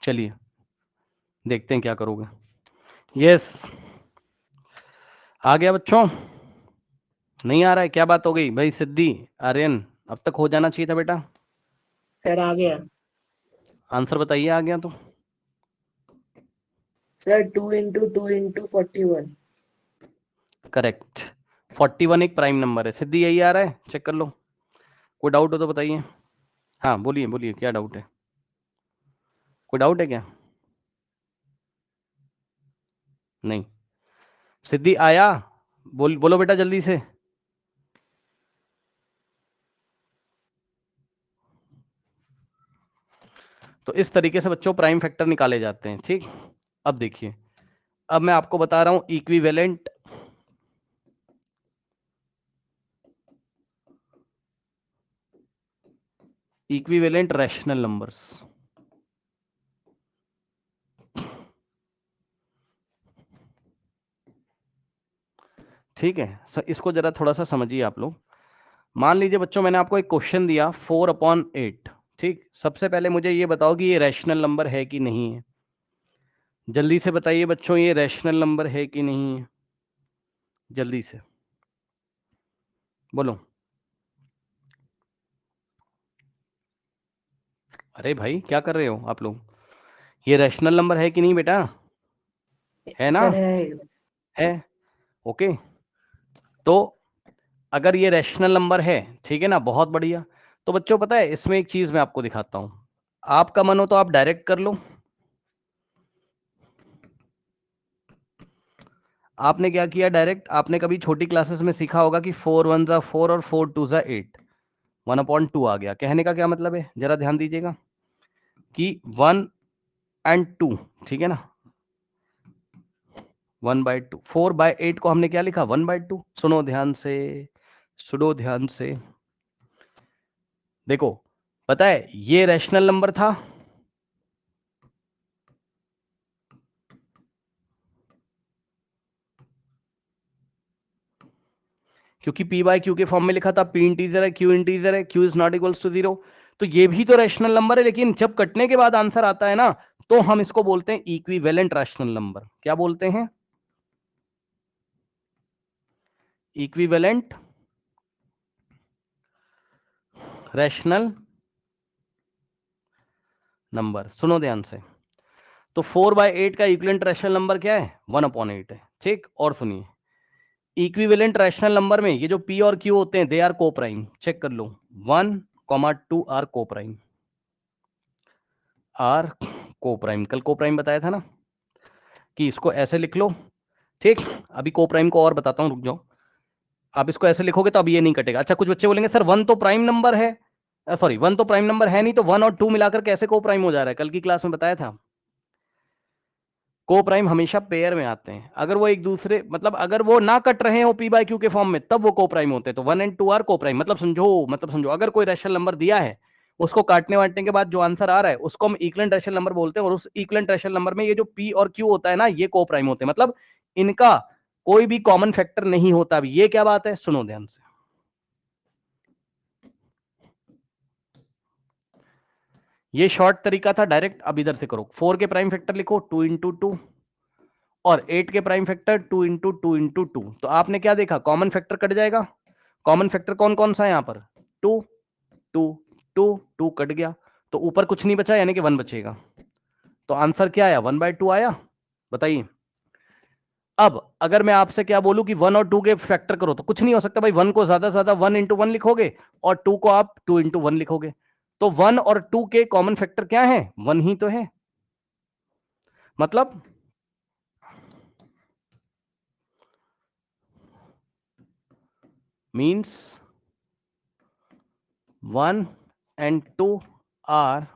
चलिए देखते हैं क्या करोगे। यस, आ गया बच्चों? नहीं आ रहा है? क्या बात हो गई भाई? सिद्धि, आर्यन, अब तक हो जाना चाहिए था बेटा। सर आ गया आंसर बताइए, आ गया तो। Sir 2 into 2 into 41। करेक्ट। 41 एक प्राइम नंबर है। सिद्धि यही आ रहा है, चेक कर लो। कोई डाउट हो तो बताइए। हाँ बोलिए बोलिए, क्या डाउट है? कोई डाउट है क्या? नहीं। सिद्धि आया? बोलो बेटा जल्दी से। तो इस तरीके से बच्चों प्राइम फैक्टर निकाले जाते हैं, ठीक। अब देखिए, अब मैं आपको बता रहा हूं इक्विवेलेंट रैशनल नंबर्स। ठीक है, इसको जरा थोड़ा सा समझिए आप लोग। मान लीजिए बच्चों, मैंने आपको एक क्वेश्चन दिया 4/8। ठीक, सबसे पहले मुझे ये बताओ कि ये रैशनल नंबर है कि नहीं है। जल्दी से बताइए बच्चों, ये रैशनल नंबर है कि नहीं है? जल्दी से बोलो। अरे भाई क्या कर रहे हो आप लोग? ये रैशनल नंबर है कि नहीं बेटा? है ना? सर है। है। ओके। तो अगर ये रैशनल नंबर है, ठीक है ना, बहुत बढ़िया। तो बच्चों पता है, इसमें एक चीज मैं आपको दिखाता हूं। आपका मन हो तो आप डायरेक्ट कर लो। आपने क्या किया डायरेक्ट? आपने कभी छोटी क्लासेस में सीखा होगा कि 4 1 जा 4 और 4 2 जा 8, 1/2 आ गया। कहने का क्या मतलब है, जरा ध्यान दीजिएगा कि 1 and 2, ठीक है ना, 1/2। 4/8 को हमने क्या लिखा, 1/2। सुनो ध्यान से, सुनो ध्यान से। देखो, पता है ये रैशनल नंबर था, क्योंकि p बाय क्यू के फॉर्म में लिखा था, p इंटीजर है, q इंटीजर है, q is not equals to 0। तो ये भी तो रैशनल नंबर है, लेकिन जब कटने के बाद आंसर आता है ना, तो हम इसको बोलते हैं इक्विवेलेंट रैशनल नंबर। क्या बोलते हैं? Equivalent rational number. सुनो ध्यान से। तो 4/8 का इक्विवेलेंट रैशनल नंबर क्या है? 1/8 है, ठीक। और सुनिए, इक्विवेलेंट रैशनल नंबर में ये जो p और q होते हैं, दे आर को प्राइम। चेक कर लो, 1, 2 आर को प्राइम, आर को प्राइम। कल को प्राइम बताया था ना कि इसको ऐसे लिख लो, ठीक। अभी को प्राइम को और बताता हूं, रुक जाओ। आप इसको ऐसे लिखोगे तो अब ये नहीं कटेगा। अच्छा, कुछ बच्चे बोलेंगे सर 1 तो प्राइम नंबर है, सॉरी 1 तो प्राइम नंबर है नहीं, तो 1 और 2 मिलाकर कैसे को प्राइम हो जा रहा है? कल की क्लास में बताया था, को प्राइम हमेशा पेयर में आते हैं। अगर वो एक दूसरे, मतलब अगर वो ना कट रहे हो p बाय क्यू के फॉर्म में, तब वो को प्राइम होते हैं। तो 1 and 2 आर को प्राइम। मतलब समझो अगर कोई रैशनल नंबर दिया है, उसको काटने वाटने के बाद जो आंसर आ रहा है, उसको हम इक्विवेलेंट रैशनल नंबर बोलते हैं। और उस इक्विवेलेंट रैशनल नंबर में ये जो p और q होता है ना, ये को प्राइम होते हैं। मतलब इनका कोई भी कॉमन फैक्टर नहीं होता। अब ये क्या बात है, सुनो ध्यान से। ये शॉर्ट तरीका था डायरेक्ट। अब इधर से करो, 4 के प्राइम फैक्टर लिखो 2 into 2, और 8 के प्राइम फैक्टर 2 into 2 into 2। तो आपने क्या देखा, कॉमन फैक्टर कट जाएगा। कॉमन फैक्टर कौन कौन सा है यहाँ पर? 2 2 2 2 कट गया, तो ऊपर कुछ नहीं बचा, यानी कि 1 बचेगा। तो आंसर क्या आया, 1/2 आया। बताइए। अब अगर मैं आपसे क्या बोलूं कि 1 और 2 के फैक्टर करो, तो कुछ नहीं हो सकता भाई। 1 को ज्यादा से ज्यादा 1 into 1 लिखोगे, और 2 को आप 2 into 1 लिखोगे। तो 1 और 2 के कॉमन फैक्टर क्या है? 1 ही तो है। मतलब means 1 and 2 are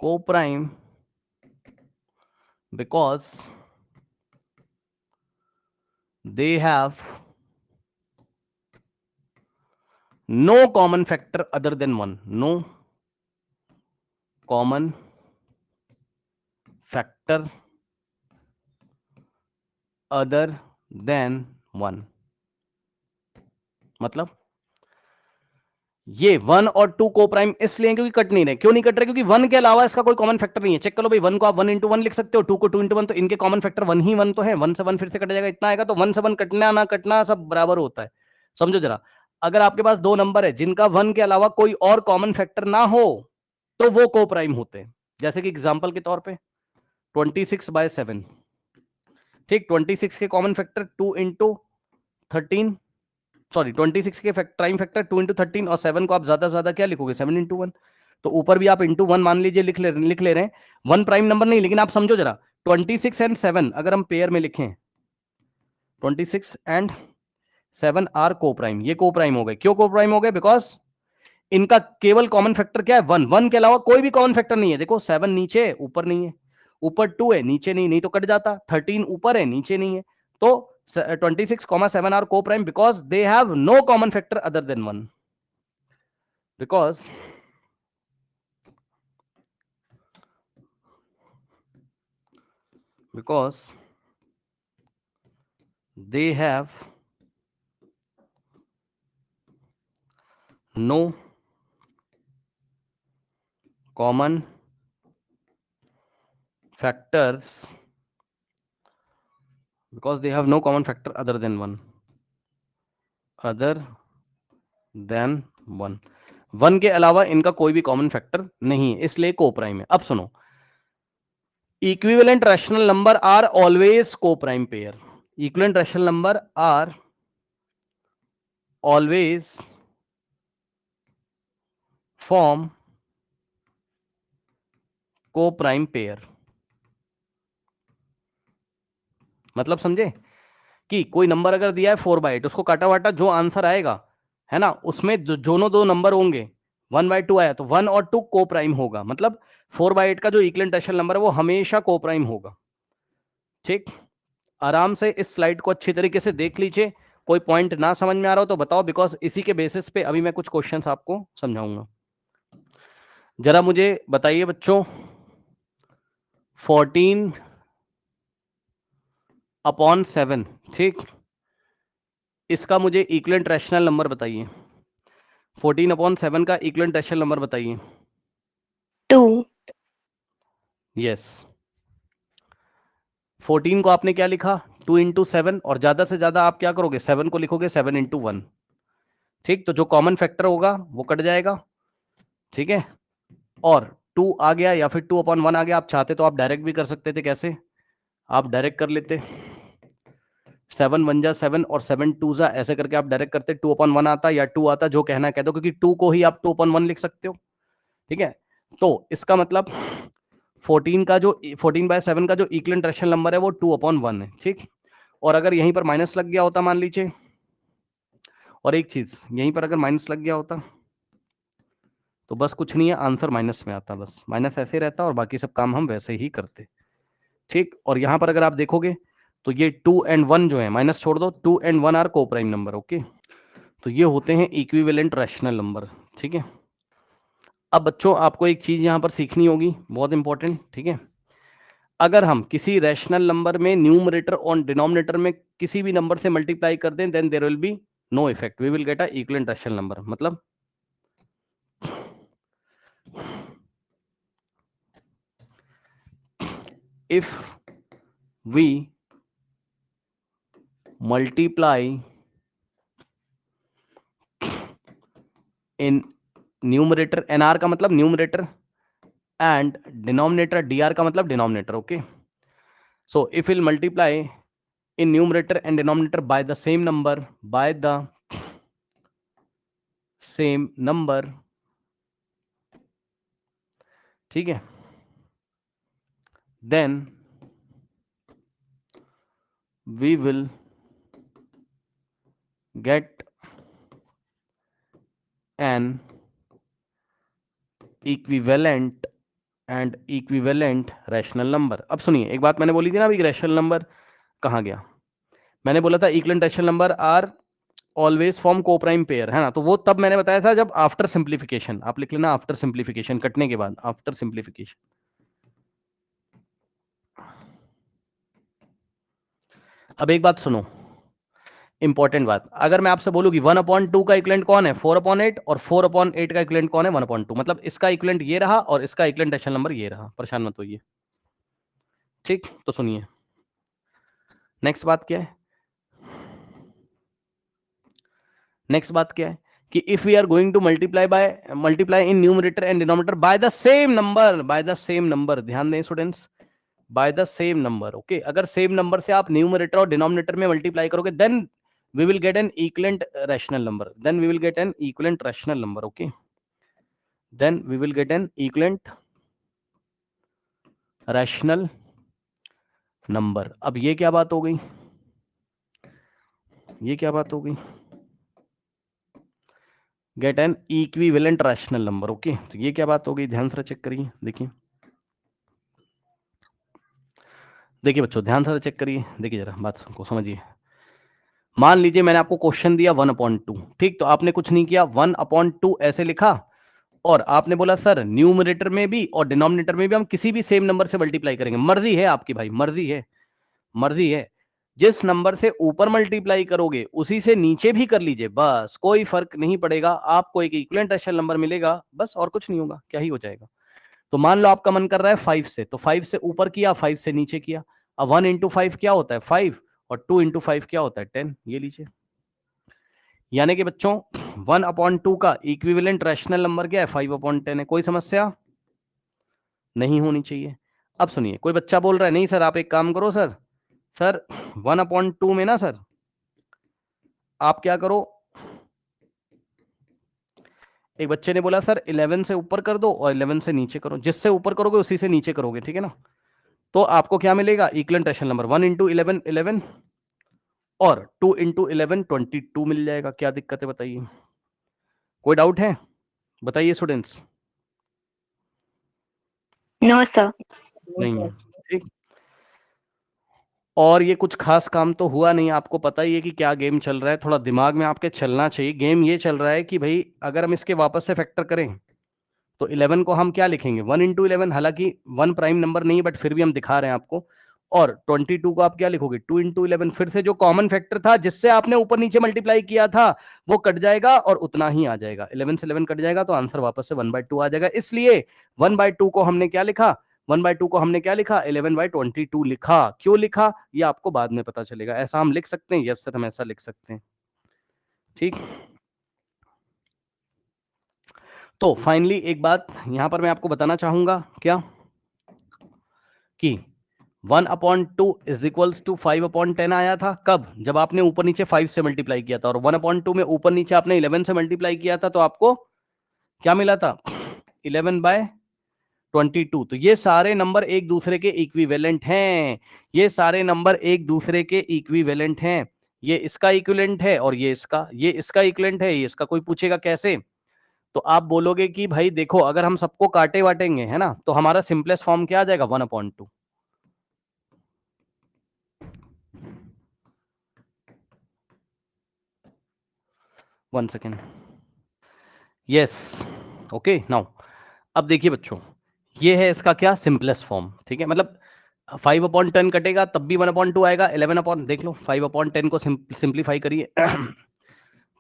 co-prime because they have no common factor other than 1. No common factor other than 1. मतलब ये 1 और 2 को प्राइम इसलिए क्योंकि कट नहीं रहे। क्यों नहीं कट रहे? क्योंकि 1 के अलावा इसका कोई कॉमन फैक्टर नहीं है। चेक कर लो भाई, 1 को आप 1 into 1 लिख सकते हो, 2 को 2 into 1, तो इनके कॉमन फैक्टर 1 ही 1 तो है। 1 से 1 फिर से कट जाएगा, इतना आएगा। तो 1 से 1 कटना ना कटना सब बराबर होता है, समझो जरा। अगर आपके पास दो नंबर है जिनका 1 के अलावा कोई और कॉमन फैक्टर ना हो तो वो को प्राइम होते हैं। जैसे कि एग्जांपल के तौर पे 26/7, ठीक, 26 के कॉमन फैक्टर 2 इंटू 13, सॉरी 26 के प्राइम फैक्टर 2 इंटू 13, और 7 को आप ज्यादा से ज्यादा क्या लिखोगे 7 इंटू 1। तो ऊपर भी आप इंटू 1 मान लीजिए लिख ले रहे हैं, 1 प्राइम नंबर नहीं, लेकिन आप समझो जरा 26 एंड 7 अगर हम पेयर में लिखें, 26 एंड 7 आर को प्राइम, ये को प्राइम हो गए। क्यों को प्राइम हो गए? बिकॉज इनका केवल कॉमन फैक्टर क्या है 1, 1 के अलावा कोई भी कॉमन फैक्टर नहीं है। देखो 7 नीचे है, ऊपर नहीं है, ऊपर 2 है, नीचे नहीं, नहीं तो कट जाता, 13 ऊपर है, नीचे नहीं है। तो 26, 7 are coprime because they have no common factor other than 1, because they have no common factors, because they have no common factor other than 1, other than 1, 1 के अलावा इनका कोई भी कॉमन फैक्टर नहीं है, इसलिए को प्राइम है। अब सुनो, equivalent rational number are always coprime pair, equivalent rational number are always form coprime pair. मतलब समझे कि कोई नंबर अगर दिया है 4/8, उसको काटा वाटा जो आंसर आएगा है ना, उसमें दोनों दो नंबर होंगे, 1/2 आया तो 1 और 2 को प्राइम होगा। मतलब 4/8 का जो इक्विवेलेंट रैशनल नंबर है वो हमेशा को प्राइम होगा। ठीक, आराम से इस स्लाइड को अच्छी तरीके से देख लीजिए, कोई पॉइंट ना समझ में आ रहा हो तो बताओ, बिकॉज इसी के बेसिस पे अभी मैं कुछ क्वेश्चंस आपको समझाऊंगा। जरा मुझे बताइए बच्चों, 14/7, ठीक, इसका मुझे इक्विवेलेंट रैशनल नंबर बताइए। 14/7 का इक्विवेलेंट रैशनल नंबर बताइए। 2. यस, 14 को आपने क्या लिखा 2 इंटू 7, और ज्यादा से ज्यादा आप क्या करोगे 7 को लिखोगे 7 इंटू 1। ठीक, तो जो कॉमन फैक्टर होगा वो कट जाएगा, ठीक है, और 2 आ गया या फिर 2/1 आ गया। आप चाहते तो आप डायरेक्ट भी कर सकते थे, कैसे आप डायरेक्ट कर लेते, 7 1 जा 7 और 7 2 जा, ऐसे करके आप डायरेक्ट करते, 2/1 आता या 2 आता, जो कहना कह दो, क्योंकि 2 को ही आप 2/1 लिख सकते हो। ठीक है, तो इसका मतलब 14/7 का जो इक्विवेलेंट रैशनल नंबर है वो 2/1 है। ठीक, और अगर यहीं पर माइनस लग गया होता मान लीजिए, और एक चीज यहीं पर अगर माइनस लग गया होता तो बस कुछ नहीं है, आंसर माइनस में आता, बस माइनस ऐसे रहता और बाकी सब काम हम वैसे ही करते। ठीक, और यहां पर अगर आप देखोगे तो ये 2 and 1 जो है, माइनस छोड़ दो, 2 and 1 आर को प्राइम नंबर। ओके, तो ये होते हैं इक्विवेलेंट रैशनल नंबर। ठीक है, अब बच्चों आपको एक चीज यहां पर सीखनी होगी, बहुत इंपॉर्टेंट। ठीक है, अगर हम किसी रैशनल नंबर में न्यूमरेटर और डिनोमिनेटर में किसी भी नंबर से मल्टीप्लाई कर दें, then there will be no effect, we will get a equivalent rational number. मतलब if we multiply in numerator, nr का मतलब न्यूमरेटर, and denominator dr का मतलब denominator. Okay, so if we'll multiply in numerator and denominator by the same number, ठीक है, then we will get an equivalent and equivalent rational number। अब सुनिए, एक बात मैंने बोली थी ना अभी, रैशनल नंबर कहाँ गया, मैंने बोला था equivalent rational number are always form coprime pair, है ना, तो वो तब मैंने बताया था जब आफ्टर सिंप्लीफिकेशन, आप लिख लेना आफ्टर सिंप्लीफिकेशन, कटने के बाद, आफ्टर सिंप्लीफिकेशन। अब एक बात सुनो, इंपॉर्टेंट बात, अगर मैं आपसे बोलूं कि 1/2 का इक्विवेलेंट कौन है 4/8, और 4/8 का इक्विवेलेंट कौन है 1/2, मतलब इसका इक्विवेलेंट ये रहा और इसका इक्विवेलेंट रैशनल नंबर ये रहा, परेशान मत होइए। ठीक, तो सुनिए नेक्स्ट बात क्या है, नेक्स्ट बात क्या है कि if we are going to multiply in numerator and denominator by the same number, ध्यान दें students, by the same number. Okay, अगर सेम नंबर से आप न्यूमरेटर और डिनोमिनेटर में मल्टीप्लाई करोगे then we will get an equivalent rational number, then we will get an equivalent rational number, okay, then we will get an equivalent rational number। अब ये क्या बात हो गई, ये क्या बात हो गई, get an equivalent rational number. Okay, तो ये क्या बात हो गई, ध्यान से चेक करिए, देखिए देखिए बच्चों, ध्यान से चेक करिए, देखिए जरा बात को समझिए। मान लीजिए मैंने आपको क्वेश्चन दिया 1/2, ठीक, तो आपने कुछ नहीं किया, 1/2 ऐसे लिखा और आपने बोला सर न्यूमरेटर में भी और डिनोमिनेटर में भी हम किसी भी सेम नंबर से मल्टीप्लाई करेंगे। मर्जी है आपकी भाई, मर्जी है, मर्जी है, जिस नंबर से ऊपर मल्टीप्लाई करोगे उसी से नीचे भी कर लीजिए, बस कोई फर्क नहीं पड़ेगा, आपको एक इक्विवेलेंट रैशनल नंबर मिलेगा, बस और कुछ नहीं होगा, क्या ही हो जाएगा। तो मान लो आपका मन कर रहा है 5 से, तो 5 से ऊपर किया, 5 से नीचे किया। अब 1 इंटू 5 क्या होता है 5, और 2 इंटू 5 क्या होता है 10, ये लीजिए। यानी कि बच्चों 1/2 का इक्विवेलेंट रैशनल नंबर क्या है 5/10 है। कोई समस्या नहीं होनी चाहिए। अब सुनिए, कोई बच्चा बोल रहा है नहीं सर आप एक काम करो सर, सर 1/2 में ना सर आप क्या करो, एक बच्चे ने बोला सर 11 से ऊपर कर दो और 11 से नीचे करो, जिससे ऊपर करोगे उसी से नीचे करोगे, ठीक है ना। तो आपको क्या मिलेगा, इक्विवेलेंट रैशनल नंबर 1 इंटू 11 11 और 2 इंटू 11 22 मिल जाएगा। क्या दिक्कत है बताइए, कोई डाउट है बताइए स्टूडेंट्स। No sir. नहीं है, ठीक। और ये कुछ खास काम तो हुआ नहीं, आपको पता ही है कि क्या गेम चल रहा है, थोड़ा दिमाग में आपके चलना चाहिए। गेम ये चल रहा है कि भाई अगर हम इसके वापस से फैक्टर करें तो 11 को हम क्या लिखेंगे 1 इंटू 11, हालांकि 1 प्राइम नंबर नहीं है बट फिर भी हम दिखा रहे हैं आपको। और 22 को आप क्या लिखोगे 2 इंटू 11, फिर से जो कॉमन फैक्टर था जिससे आपने ऊपर नीचे मल्टीप्लाई किया था वो कट जाएगा और उतना ही आ जाएगा, 11 से 11 कट जाएगा तो आंसर वापस से 1/2 आ जाएगा। इसलिए 1/2 को हमने क्या लिखा, 1/2 को हमने क्या लिखा 11/22 लिखा। क्यों लिखा ये आपको बाद में पता चलेगा। ऐसा हम लिख सकते हैं, यस सर हम ऐसा लिख सकते हैं, ठीक। तो फाइनली एक बात यहां पर मैं आपको बताना चाहूंगा क्या, कि 1/2 इज इक्वल्स टू 5/10 आया था कब, जब आपने ऊपर नीचे 5 से मल्टीप्लाई किया था, और 1/2 में ऊपर नीचे आपने 11 से मल्टीप्लाई किया था, तो आपको क्या मिला था 11/22। तो ये सारे नंबर एक दूसरे के इक्विवेलेंट हैं, ये सारे नंबर एक दूसरे के इक्विवेलेंट हैं। ये इसका इक्विवेलेंट है और ये इसका इक्विवेलेंट है, ये इसका। कोई पूछेगा कैसे, तो आप बोलोगे कि भाई देखो अगर हम सबको काटे वाटेंगे है ना, तो हमारा सिंपलेस्ट फॉर्म क्या आ जाएगा 1/2। One second, yes, okay now. अब देखिए बच्चों, ये है इसका क्या सिंपलेस्ट फॉर्म, ठीक है, मतलब 5/10 कटेगा तब भी 1/2 आएगा, 11 देख लो 5/10 को सिंप्लीफाई करिए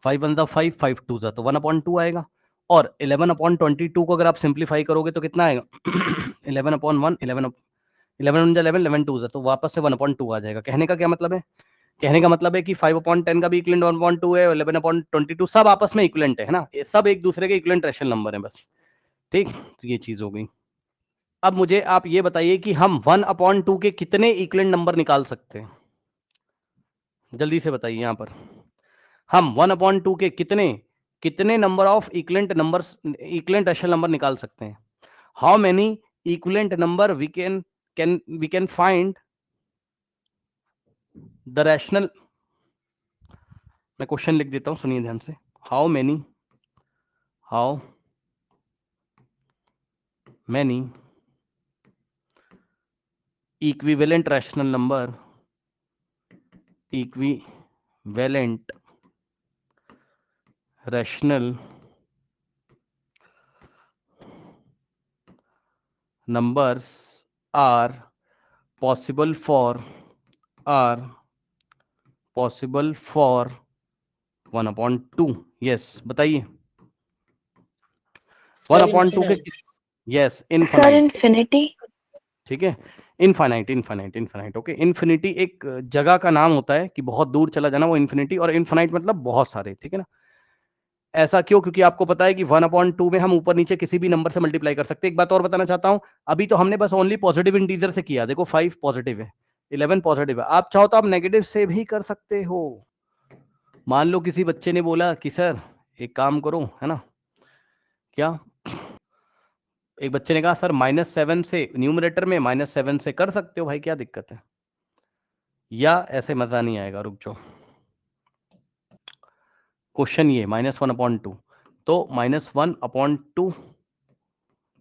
5 1 5 5 2 तो 1/2 आएगा। और 11/22 को अगर आप सिंप्लीफाई करोगे तो कितना आएगा 11/1 11 11 11 11 2 तो वापस से 1/2 आ जाएगा। कहने का क्या मतलब है, कहने का मतलब है कि 5/10 का भी इक्विवेलेंट 1/2 है, 11/22 सब आपस में इक्विवेलेंट है ना, ये सब एक दूसरे के इक्विवेलेंट रैशनल नंबर है बस, ठीक। तो ये चीज हो गई। अब मुझे आप ये बताइए कि हम 1/2 के कितने इक्विवेलेंट नंबर निकाल सकते हैं, जल्दी से बताइए। यहां पर हम 1/2 के कितने कितने number of equivalent numbers, equivalent rational number निकाल सकते हैं। How many equivalent number we can find the rational. मैं क्वेश्चन लिख देता हूं, सुनिए ध्यान से। How many equivalent rational number numbers are possible for 1/2। Yes बताइए 1/2 के, यस सर इनफाइनाइट, इन्फिनिटी। ठीक है, इनफाइनाइट ओके। इन्फिनिटी एक जगह का नाम होता है कि बहुत दूर चला जाना, वो इन्फिनिटी, और इनफाइनाइट मतलब बहुत सारे, ठीक है ना। ऐसा क्यों? क्योंकि आपको पता है कि 1/2 में हम ऊपर नीचे किसी भी नंबर से मल्टीप्लाई कर सकते हैं। एक बात और बताना चाहता हूं, अभी तो हमने बस ओनली पॉजिटिव इंटीजर से किया। देखो 5 पॉजिटिव है, 11 पॉजिटिव है। आप चाहो तो आप नेगेटिव से भी कर सकते हो। मान लो किसी बच्चे ने बोला कि सर एक काम करो, है ना, क्या, एक बच्चे ने कहा सर -7 से न्यूमरेटर में -7 से कर सकते हो भाई, क्या दिक्कत है? या ऐसे मजा नहीं आएगा, रुक जाओ। क्वेश्चन ये -1/2, तो -1/2,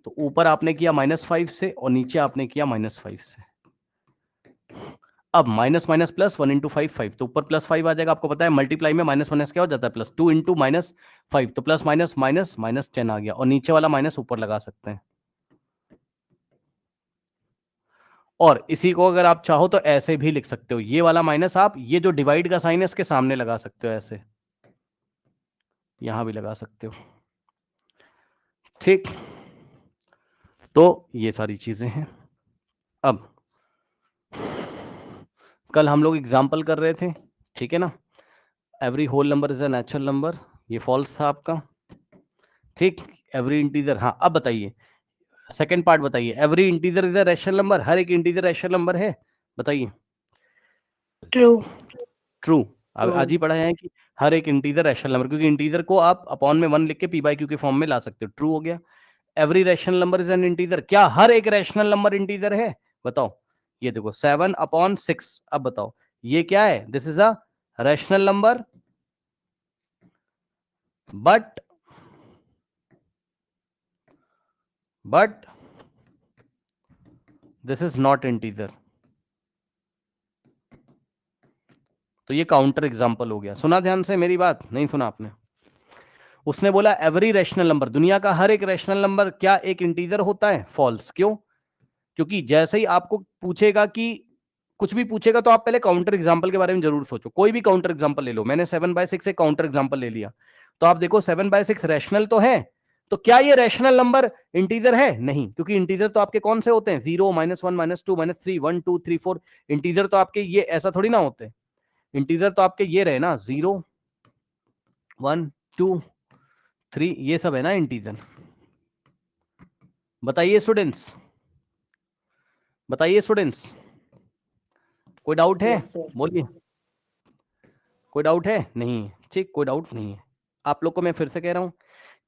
तो ऊपर आपने किया -5 से और नीचे आपने किया -5 से। अब माइनस माइनस प्लस 1 इंटू 5 5, तो ऊपर +5 आ जाएगा। आपको पता है मल्टीप्लाई में -1 क्या हो जाता है, +2 इंटू -5, तो प्लस माइनस माइनस -10 आ गया, और नीचे वाला माइनस ऊपर लगा सकते हैं। और इसी को अगर आप चाहो तो ऐसे भी लिख सकते हो, ये वाला माइनस आप ये जो डिवाइड का साइन है इसके सामने लगा सकते हो, ऐसे यहां भी लगा सकते हो, ठीक। तो ये सारी चीजें हैं। अब कल हम लोग एग्जाम्पल कर रहे थे, ठीक है ना, every whole number is a natural number, ये फॉल्स था आपका, ठीक। एवरी इंटीजर, हाँ अब बताइए सेकंड पार्ट बताइए, every integer is a rational number, हर एक इंटीजर रैशनल नंबर है, बताइए। ट्रू। ट्रू। आज ही पढ़ा है कि हर एक इंटीजर रैशनल नंबर, क्योंकि इंटीजर को आप अपॉन में 1 लिख के p बाई क्यू के फॉर्म में ला सकते हो। ट्रू हो गया। Every rational number is an integer, क्या हर एक रैशनल नंबर इंटीजर है? बताओ। ये देखो 7/6, अब बताओ ये क्या है? This is a rational number but this is not integer. तो ये काउंटर एग्जांपल हो गया। सुना ध्यान से मेरी बात? नहीं सुना आपने? उसने बोला एवरी रैशनल नंबर, दुनिया का हर एक रैशनल नंबर क्या एक इंटीजर होता है? फॉल्स। क्यों? क्योंकि जैसे ही आपको पूछेगा कि कुछ भी पूछेगा तो आप पहले काउंटर एग्जांपल के बारे में जरूर सोचो। कोई भी काउंटर एग्जांपल ले लो, मैंने 7/6 एक काउंटर एग्जांपल ले लिया, तो आप देखो 7/6 रैशनल तो है, तो क्या ये रैशनल नंबर इंटीजर है? नहीं, क्योंकि इंटीजर तो आपके कौन से होते हैं? 0, -1, -2, -3, 1, 2, 3, 4। इंटीजर तो आपके ये ऐसा थोड़ी ना होते, इंटीजर तो आपके ये रहे ना, 0, 1, 2, 3, ये सब है ना इंटीजर। बताइए स्टूडेंट्स, बताइए स्टूडेंट्स, कोई डाउट है? Yes sir. बोलिए, कोई डाउट है? नहीं है, ठीक, कोई डाउट नहीं है। आप लोग को मैं फिर से कह रहा हूँ,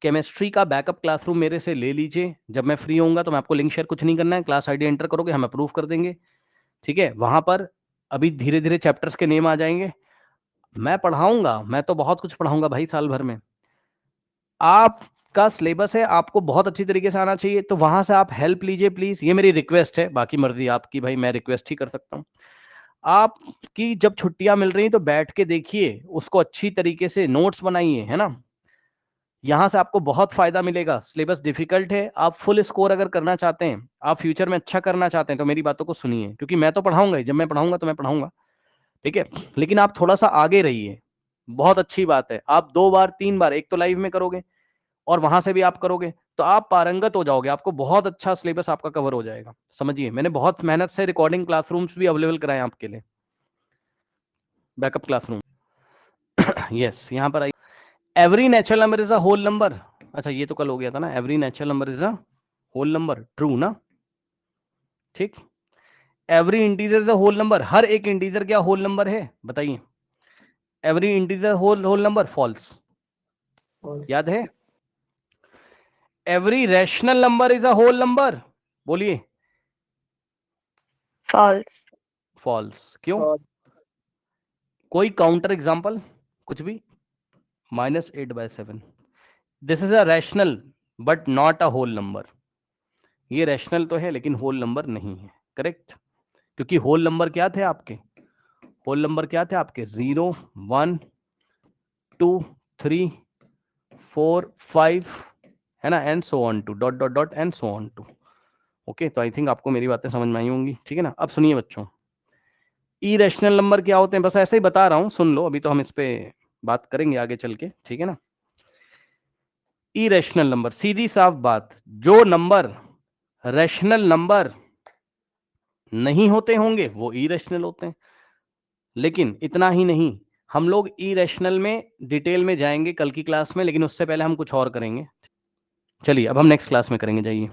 केमिस्ट्री का बैकअप क्लासरूम मेरे से ले लीजिए। जब मैं फ्री होऊंगा तो मैं आपको लिंक शेयर, कुछ नहीं करना है, क्लास आईडी एंटर करोगे, हम अप्रूव कर देंगे, ठीक है। वहां पर अभी धीरे धीरे चैप्टर्स के नेम आ जाएंगे, मैं पढ़ाऊंगा, मैं तो बहुत कुछ पढ़ाऊंगा भाई साल भर में। आपका सिलेबस है, आपको बहुत अच्छी तरीके से आना चाहिए, तो वहां से आप हेल्प लीजिए प्लीज, ये मेरी रिक्वेस्ट है, बाकी मर्जी आपकी भाई, मैं रिक्वेस्ट ही कर सकता हूँ। आपकी जब छुट्टियां मिल रही तो बैठ के देखिए उसको, अच्छी तरीके से नोट्स बनाइए, है ना, यहां से आपको बहुत फायदा मिलेगा। सिलेबस डिफिकल्ट है, आप फुल स्कोर अगर करना चाहते हैं, आप फ्यूचर में अच्छा करना चाहते हैं, तो मेरी बातों को सुनिए, क्योंकि मैं तो पढ़ाऊंगा ही, जब मैं पढ़ाऊंगा तो मैं पढ़ाऊंगा, ठीक है, लेकिन आप थोड़ा सा आगे रहिए। बहुत अच्छी बात है, आप 2 बार 3 बार, एक तो लाइव में करोगे और वहां से भी आप करोगे, तो आप पारंगत हो जाओगे, आपको बहुत अच्छा सिलेबस आपका कवर हो जाएगा। समझिए, मैंने बहुत मेहनत से रिकॉर्डिंग क्लासरूम्स भी अवेलेबल कराए आपके लिए, बैकअप क्लासरूम। यस, यहाँ पर आइए। Every natural number is a whole number, अच्छा ये तो कल हो गया था ना, every natural number is a whole number, true ना, ठीक। Every integer is a whole number, हर एक इंटीजर क्या होल नंबर है? बताइए। Every integer whole number, false, याद है। Every rational number is a whole number, बोलिए। फॉल्स। फॉल्स। क्यों? कोई काउंटर एग्जांपल, कुछ भी? -8/7, this is a rational but not a whole number, ये रैशनल तो है लेकिन होल नंबर नहीं है, करेक्ट। क्योंकि होल नंबर क्या थे आपके? होल नंबर क्या थे आपके? 0, 1, 2, 3, 4, 5, है ना, and so on too, dot dot dot and so on too. Okay, तो आई थिंक आपको मेरी बातें समझ में आई होंगी, ठीक है ना। अब सुनिए बच्चों, इरेशनल नंबर क्या होते हैं, बस ऐसे ही बता रहा हूं, सुन लो, अभी तो हम इस पे बात करेंगे आगे चल के, ठीक है ना। इरेशनल नंबर, सीधी साफ बात, जो नंबर रैशनल नंबर नहीं होते होंगे वो इरेशनल होते हैं। लेकिन इतना ही नहीं, हम लोग इरेशनल में डिटेल में जाएंगे कल की क्लास में, लेकिन उससे पहले हम कुछ और करेंगे। चलिए अब हम नेक्स्ट क्लास में करेंगे, जाइए।